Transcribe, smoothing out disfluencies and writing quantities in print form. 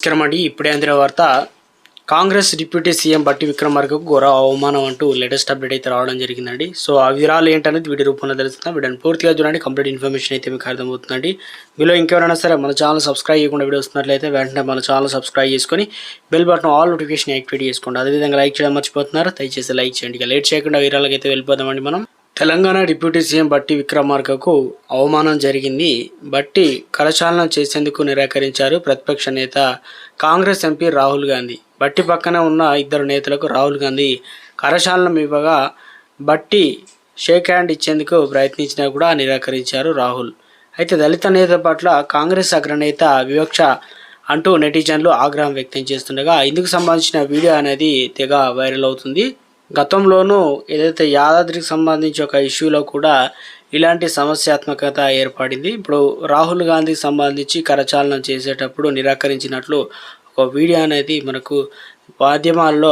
నమస్కారం అండి. ఇప్పుడే అందిన వార్త, కాంగ్రెస్ డిప్యూటీ సీఎం బట్టి విక్రమార్కకు ఘోర అవమానం అంటూ లేటెస్ట్ అప్డేట్ అయితే రావడం జరిగిందండి. సో ఆ వివరాలు ఏంటనేది వీడియో రూపంలో తెలుస్తుందా, వీడియోని పూర్తిగా చూడండి. కంప్లీట్ ఇన్ఫర్మేషన్ అయితే మీకు అర్థమవుతుందండి. మీలో ఇంకెవరైనా సరే మన ఛానల్ సబ్స్క్రైబ్ చేయకుండా వీడియో వస్తున్నట్లయితే వెంటనే మన ఛానల్ సబ్స్క్రైబ్ చేసుకొని bell button all notification activate చేసుకోండి. అదేవిధంగా లైక్ చేయడం మర్చిపోతున్నారు, దయచేసి లైక్ చేయండి. ఇక లేట్ చేయకుండా వివరాలకు అయితే వెళ్ళిపోదామండి. మనం తెలంగాణ డిప్యూటీ సీఎం బట్టి విక్రమార్కకు అవమానం జరిగింది. బట్టి కరచాలన చేసేందుకు నిరాకరించారు ప్రతిపక్ష నేత కాంగ్రెస్ ఎంపీ రాహుల్ గాంధీ. బట్టి పక్కన ఉన్న ఇద్దరు నేతలకు రాహుల్ గాంధీ కరచాలనం ఇవ్వగా బట్టి షేక్ హ్యాండ్ ఇచ్చేందుకు ప్రయత్నించినా కూడా నిరాకరించారు రాహుల్. అయితే దళిత నేత పట్ల కాంగ్రెస్ అగ్రనేత వివక్ష అంటూ నెటిజన్లు ఆగ్రహం వ్యక్తం చేస్తుండగా ఇందుకు సంబంధించిన వీడియో అనేది తెగ వైరల్ అవుతుంది. గతంలోనూ ఏదైతే యాదాద్రికి సంబంధించి ఒక ఇష్యూలో కూడా ఇలాంటి సమస్యాత్మకత ఏర్పడింది. ఇప్పుడు రాహుల్ గాంధీకి సంబంధించి కరచాలనం చేసేటప్పుడు నిరాకరించినట్లు ఒక వీడియో అనేది మనకు మాధ్యమాల్లో